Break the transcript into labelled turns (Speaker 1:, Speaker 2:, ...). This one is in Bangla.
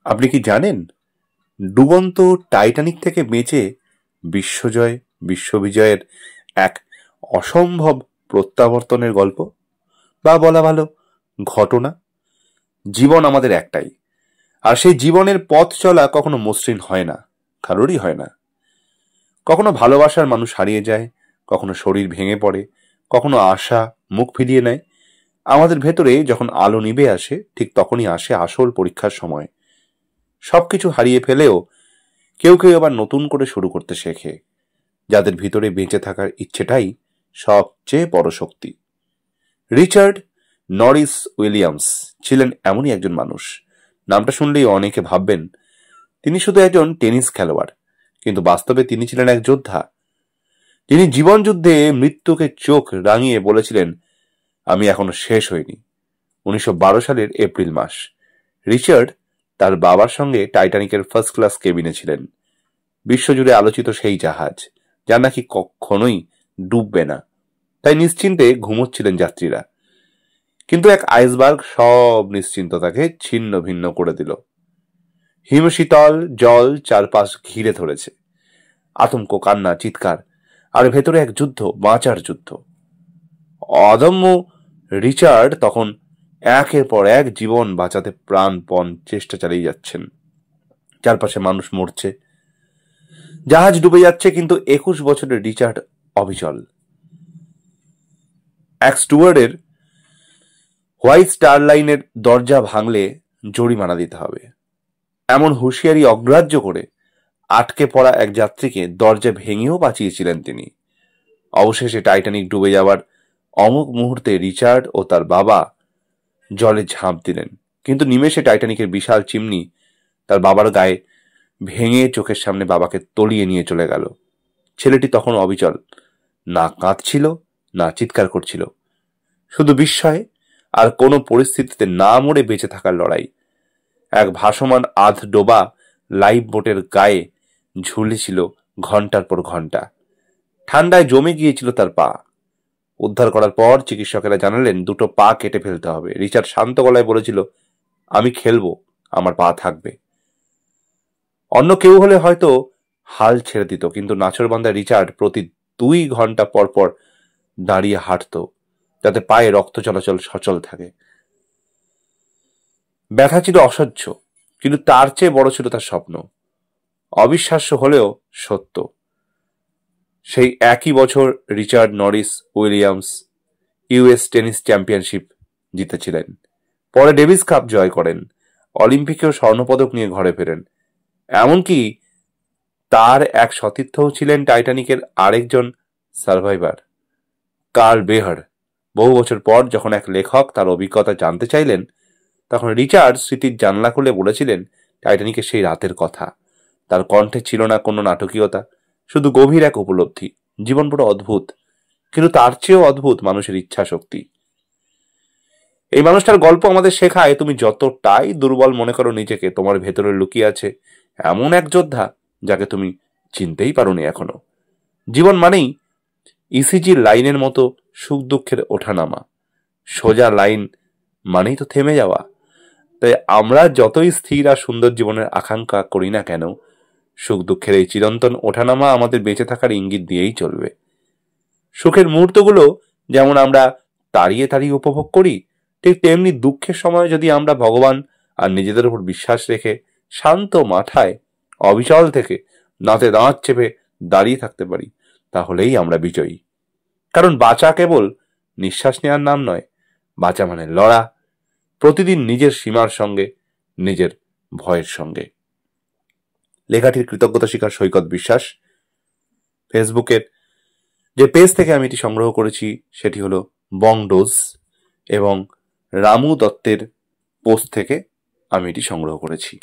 Speaker 1: আপনি কি জানেন ডুবন্ত টাইটানিক থেকে বেঁচে বিশ্ববিজয়ের এক অসম্ভব প্রত্যাবর্তনের গল্প, বা বলা ভালো ঘটনা। জীবন আমাদের একটাই, আর সেই জীবনের পথ চলা কখনো মসৃণ হয় না, কারোরই হয় না। কখনো ভালোবাসার মানুষ হারিয়ে যায়, কখনো শরীর ভেঙে পড়ে, কখনো আশা মুখ ফিরিয়ে নেয়। আমাদের ভেতরে যখন আলো নিভে আসে, ঠিক তখনই আসে আসল পরীক্ষার সময়। সবকিছু হারিয়ে ফেলেও কেউ কেউ আবার নতুন করে শুরু করতে শেখে। যাদের ভিতরে বেঁচে থাকার ইচ্ছেটাই সবচেয়ে বড় শক্তি। রিচার্ড নরিস উইলিয়ামস ছিলেন এমনই একজন মানুষ। নামটা শুনলেই অনেকে ভাববেন তিনি শুধু একজন টেনিস খেলোয়াড়, কিন্তু বাস্তবে তিনি ছিলেন এক যোদ্ধা। তিনি জীবন যুদ্ধে মৃত্যুকে চোখ রাঙিয়ে বলেছিলেন, আমি এখনো শেষ হইনি। 1912 সালের এপ্রিল মাস। রিচার্ড তার বাবার সঙ্গে টাইটানিকের ফার্স্ট ক্লাস কেবিনে ছিলেন। বিশ্বজুড়ে আলোচিত সেই জাহাজ, যা নাকি কখনোই ডুববে না, তাই নিশ্চিন্তে ঘুমোচ্ছিলেন যাত্রীরা। কিন্তু এক আইসবার্গ সব নিশ্চিন্ততাকে ছিন্ন ভিন্ন করে দিল। হিমশীতল জল চারপাশ ঘিরে ধরেছে, আতঙ্ক, কান্না, চিৎকার, আর ভেতরে এক যুদ্ধ, বাঁচার যুদ্ধ। অদম্য রিচার্ড তখন একের পর এক জীবন বাঁচাতে প্রাণপণ চেষ্টা চালিয়ে যাচ্ছেন। চারপাশে মানুষ মরছে, জাহাজ ডুবে যাচ্ছে, কিন্তু 21 বছরের রিচার্ড অবিচল। এক স্টুয়ার্ডের হোয়াইট স্টার লাইনের দরজা ভাঙলে জরিমানা দিতে হবে, এমন হুঁশিয়ারি অগ্রাহ্য করে আটকে পড়া এক যাত্রীকে দরজা ভেঙেও বাঁচিয়েছিলেন তিনি। অবশেষে টাইটানিক ডুবে যাওয়ার অমুক মুহূর্তে রিচার্ড ও তার বাবা জলে ঝাঁপ দিলেন, কিন্তু নিমেষে টাইটানিকের বিশাল চিমনি তার বাবার গায়ে ভেঙে চোখের সামনে বাবাকে তলিয়ে নিয়ে চলে গেল। ছেলেটি তখন অবিচল, না কাঁদছিল না চিৎকার করছিল, শুধু বিস্ময়ে আর কোনো পরিস্থিতিতে না মরে বেঁচে থাকার লড়াই। এক ভাসমান আধ ডোবা লাইফ বোটের গায়ে ঝুলেছিল ঘন্টার পর ঘন্টা। ঠান্ডায় জমে গিয়েছিল তার পা। উদ্ধার করার পর চিকিৎসকেরা জানালেন দুটো পা কেটে ফেলতে হবে। রিচার্ড শান্ত গলায় বলেছিল, আমি খেলবো, আমার পা থাকবে। অন্য কেউ হলে হয়তো হাল ছেড়ে দিত, কিন্তু নাছোড়বান্দা রিচার্ড প্রতি 2 ঘন্টা পর পর দাঁড়িয়ে হাঁটত, যাতে পায়ে রক্ত চলাচল সচল থাকে। ব্যথা ছিল অসহ্য, কিন্তু তার চেয়ে বড় ছিল তার স্বপ্ন। অবিশ্বাস্য হলেও সত্য, সেই একই বছর Richard Norris Williams US tennis championship জিতেছিলেন। পরে ডেভিস কাপ জয় করেন, অলিম্পিকেও স্বর্ণপদক নিয়ে ঘরে ফেরেন। এমনকি তার এক সতীর্থও ছিলেন টাইটানিকের আরেকজন সার্ভাইভার, কার্ল বেহার। বহু বছর পর যখন এক লেখক তার অভিজ্ঞতা জানতে চাইলেন, তখন রিচার্ড স্মৃতির জানলা খুলে বলেছিলেন টাইটানিকের সেই রাতের কথা। তার কণ্ঠে ছিল না কোনো নাটকীয়তা, শুধু গভীর এক উপলব্ধি। জীবন বড় অদ্ভুত, কিন্তু তার চেয়েও অদ্ভুত মানুষের ইচ্ছা শক্তি। এই মানুষটার গল্প আমাদের শেখায়, তুমি যতটাই দুর্বল মনে করো নিজেকে, তোমার ভেতরে লুকিয়ে আছে এমন এক যোদ্ধা যাকে তুমি চিনতেই পারোনি এখনো। জীবন মানেই ইসিজির লাইনের মতো সুখ দুঃখের ওঠানামা। সোজা লাইন মানেই তো থেমে যাওয়া। তাই আমরা যতই স্থির আর সুন্দর জীবনের আকাঙ্ক্ষা করি না কেন, সুখ দুঃখের এই চিরন্তন ওঠানামা আমাদের বেঁচে থাকার ইঙ্গিত দিয়েই চলবে। সুখের মুহূর্তগুলো যেমন আমরা তাড়িয়ে তাড়িয়ে উপভোগ করি, ঠিক তেমনি দুঃখের সময় যদি আমরা ভগবান আর নিজেদের উপর বিশ্বাস রেখে শান্ত মাথায় অবিচল থেকে দাঁতে দাঁত চেপে দাঁড়িয়ে থাকতে পারি, তাহলেই আমরা বিজয়ী। কারণ বাঁচা কেবল নিঃশ্বাস নেওয়ার নাম নয়, বাঁচা মানে লড়া, প্রতিদিন নিজের সীমার সঙ্গে, নিজের ভয়ের সঙ্গে। লেখাটির কৃতজ্ঞতা স্বীকার সৈকত বিশ্বাস। ফেসবুকের যে পেজ থেকে আমি এটি সংগ্রহ করেছি সেটি হলো বংডোজ, এবং রামু দত্তের পোস্ট থেকে আমি এটি সংগ্রহ করেছি।